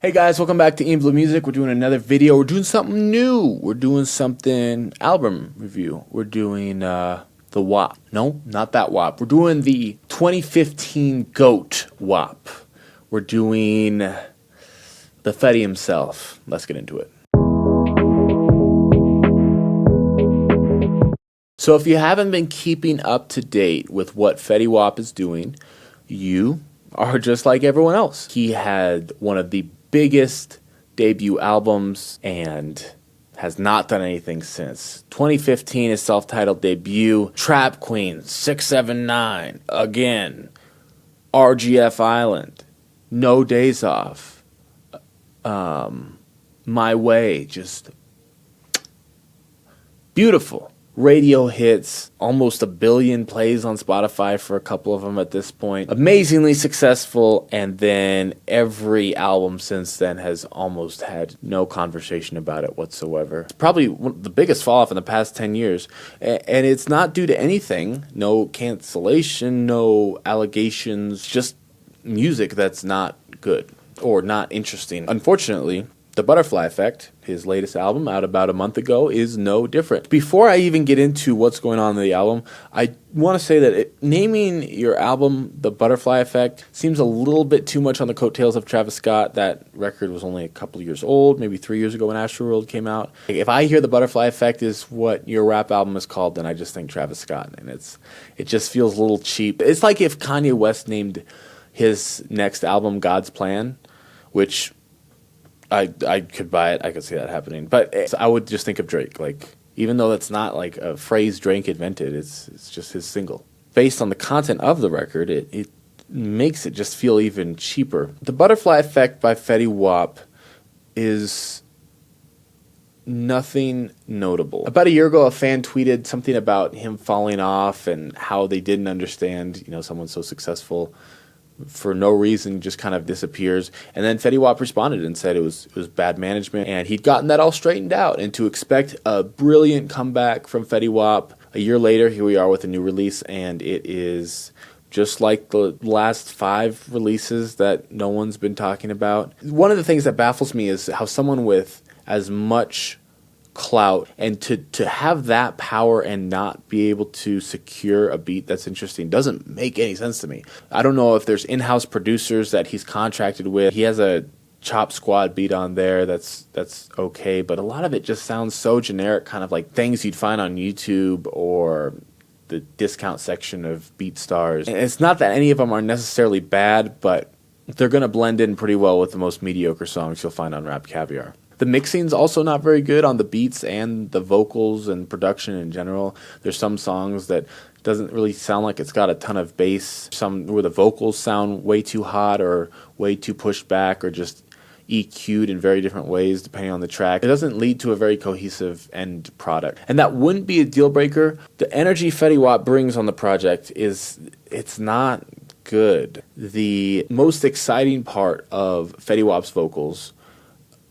Hey guys, welcome back to Ian Blue Music. We're doing another video. We're doing something new. We're doing something album review. We're doing the WAP. No, not that WAP. We're doing the 2015 GOAT WAP. We're doing the Fetty himself. Let's get into it. So if you haven't been keeping up to date with what Fetty Wap is doing, you are just like everyone else. He had one of the biggest debut albums and has not done anything since. 2015, his self-titled debut, Trap Queen, 679, again, RGF Island, No Days Off, My Way, just beautiful. Radio hits, almost 1 billion plays on Spotify for a couple of them at this point. Amazingly successful, and then every album since then has almost had no conversation about it whatsoever. It's probably the biggest fall off in the past 10 years, and it's not due to anything. No cancellation, no allegations, just music that's not good or not interesting. Unfortunately, The Butterfly Effect, his latest album out about a month ago, is no different. Before I even get into what's going on in the album, I want to say that naming your album The Butterfly Effect seems a little bit too much on the coattails of Travis Scott. That record was only a couple of years old, maybe 3 years ago when Astroworld came out. If I hear The Butterfly Effect is what your rap album is called, then I just think Travis Scott, and it just feels a little cheap. It's like if Kanye West named his next album God's Plan, which I could buy it. I could see that happening. But I would just think of Drake. Like, even though that's not like a phrase Drake invented, it's just his single. Based on the content of the record, it makes it just feel even cheaper. The Butterfly Effect by Fetty Wap is nothing notable. About a year ago, a fan tweeted something about him falling off and how they didn't understand, someone so successful for no reason just kind of disappears. And then Fetty Wap responded and said it was bad management, and he'd gotten that all straightened out. And to expect a brilliant comeback from Fetty Wap a year later, here we are with a new release, and it is just like the last 5 releases that no one's been talking about. One of the things that baffles me is how someone with as much clout and to have that power and not be able to secure a beat that's interesting doesn't make any sense to me. I don't know if there's in-house producers that he's contracted with. He has a Chop Squad beat on there that's okay, but a lot of it just sounds so generic, kind of like things you'd find on YouTube or the discount section of BeatStars. And it's not that any of them are necessarily bad, but they're going to blend in pretty well with the most mediocre songs you'll find on Rap Caviar. The mixing's also not very good on the beats and the vocals and production in general. There's some songs that doesn't really sound like it's got a ton of bass. Some where the vocals sound way too hot or way too pushed back or just EQ'd in very different ways depending on the track. It doesn't lead to a very cohesive end product. And that wouldn't be a deal breaker. The energy Fetty Wap brings on the project it's not good. The most exciting part of Fetty Wap's vocals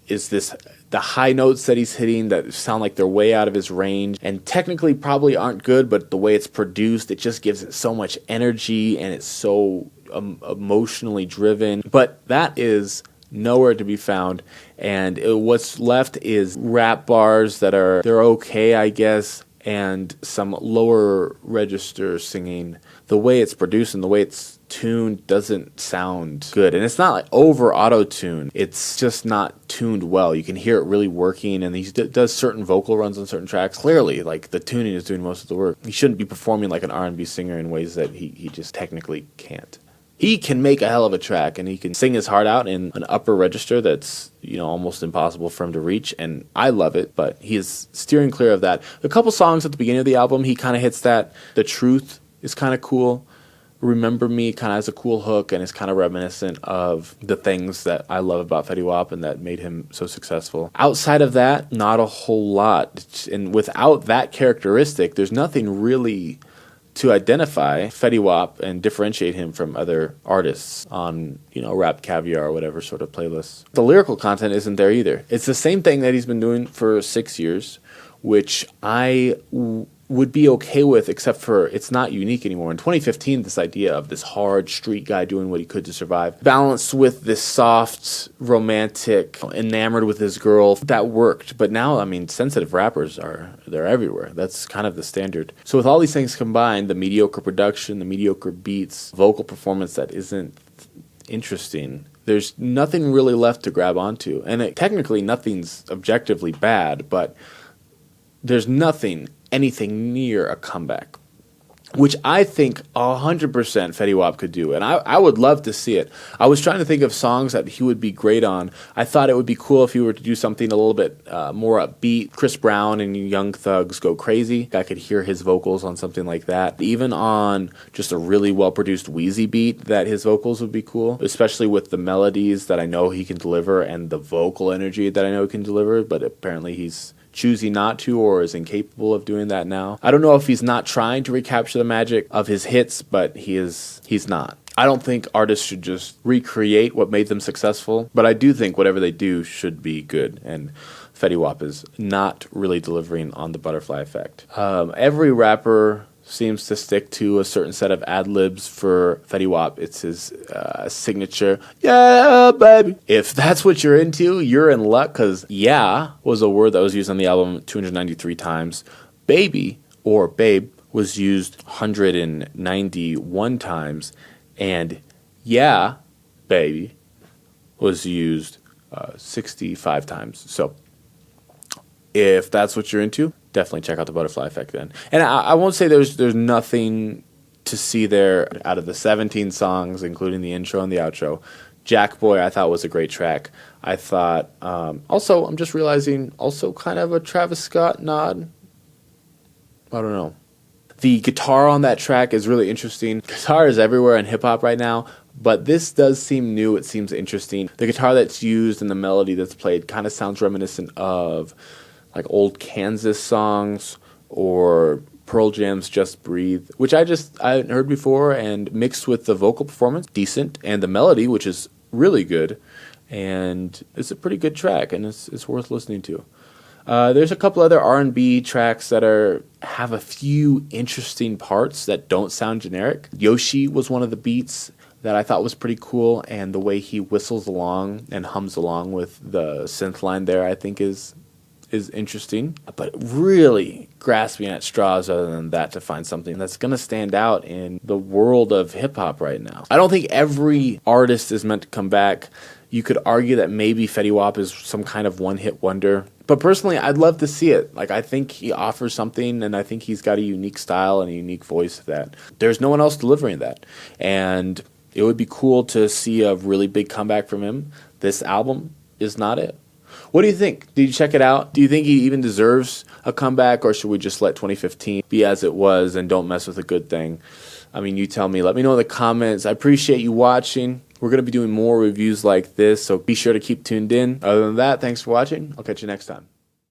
is the high notes that he's hitting that sound like they're way out of his range and technically probably aren't good, but the way it's produced, it just gives it so much energy and it's so emotionally driven. But that is nowhere to be found, and what's left is rap bars they're okay, I guess, and some lower register singing. The way it's produced and the way it's tuned doesn't sound good. And it's not like over auto-tune. It's just not tuned well. You can hear it really working, and he does certain vocal runs on certain tracks. Clearly, like, the tuning is doing most of the work. He shouldn't be performing like an R&B singer in ways that he just technically can't. He can make a hell of a track, and he can sing his heart out in an upper register that's, almost impossible for him to reach, and I love it, but he is steering clear of that. A couple songs at the beginning of the album, he kind of hits that. The Truth is kind of cool. Remember Me kind of has a cool hook and is kind of reminiscent of the things that I love about Fetty Wap and that made him so successful. Outside of that, not a whole lot. And without that characteristic, there's nothing really to identify Fetty Wap and differentiate him from other artists on, Rap Caviar or whatever sort of playlists. The lyrical content isn't there either. It's the same thing that he's been doing for 6 years, which I would be okay with, except for it's not unique anymore. In 2015, this idea of this hard street guy doing what he could to survive, balanced with this soft, romantic, enamored with his girl, that worked. But now, I mean, sensitive rappers they're everywhere. That's kind of the standard. So with all these things combined, the mediocre production, the mediocre beats, vocal performance that isn't interesting, there's nothing really left to grab onto. And technically, nothing's objectively bad, but there's anything near a comeback, which I think 100% Fetty Wap could do, and I would love to see it. I was trying to think of songs that he would be great on. I thought it would be cool if he were to do something a little bit more upbeat. Chris Brown and Young Thug's Go Crazy. I could hear his vocals on something like that. Even on just a really well-produced Wheezy beat, that his vocals would be cool, especially with the melodies that I know he can deliver and the vocal energy that I know he can deliver, but apparently he's choosing not to, or is incapable of doing that now. I don't know if he's not trying to recapture the magic of his hits, but he's not. I don't think artists should just recreate what made them successful, but I do think whatever they do should be good, and Fetty Wap is not really delivering on the butterfly effect. Every rapper seems to stick to a certain set of ad-libs. For Fetty Wap, it's his signature, yeah, baby. If that's what you're into, you're in luck, because yeah was a word that was used on the album 293 times. Baby, or babe, was used 191 times. And yeah, baby, was used 65 times. So if that's what you're into, definitely check out the Butterfly Effect then. And I won't say there's nothing to see there. Out of the 17 songs, including the intro and the outro, Jack Boy I thought was a great track. I thought, also, I'm just realizing, also kind of a Travis Scott nod. I don't know. The guitar on that track is really interesting. Guitar is everywhere in hip-hop right now, but this does seem new. It seems interesting. The guitar that's used and the melody that's played kind of sounds reminiscent of like old Kansas songs or Pearl Jam's Just Breathe, which I hadn't heard before, and mixed with the vocal performance, decent, and the melody, which is really good, and it's a pretty good track, and it's worth listening to. There's a couple other R&B tracks that have a few interesting parts that don't sound generic. Yoshi was one of the beats that I thought was pretty cool, and the way he whistles along and hums along with the synth line there, I think is interesting, but really grasping at straws other than that to find something that's going to stand out in the world of hip-hop right now. I don't think every artist is meant to come back. You could argue that maybe Fetty Wap is some kind of one-hit wonder, but personally, I'd love to see it. Like, I think he offers something, and I think he's got a unique style and a unique voice that there's no one else delivering that, and it would be cool to see a really big comeback from him. This album is not it. What do you think? Did you check it out? Do you think he even deserves a comeback, or should we just let 2015 be as it was and don't mess with a good thing? I mean, you tell me. Let me know in the comments. I appreciate you watching. We're going to be doing more reviews like this, so be sure to keep tuned in. Other than that, thanks for watching. I'll catch you next time.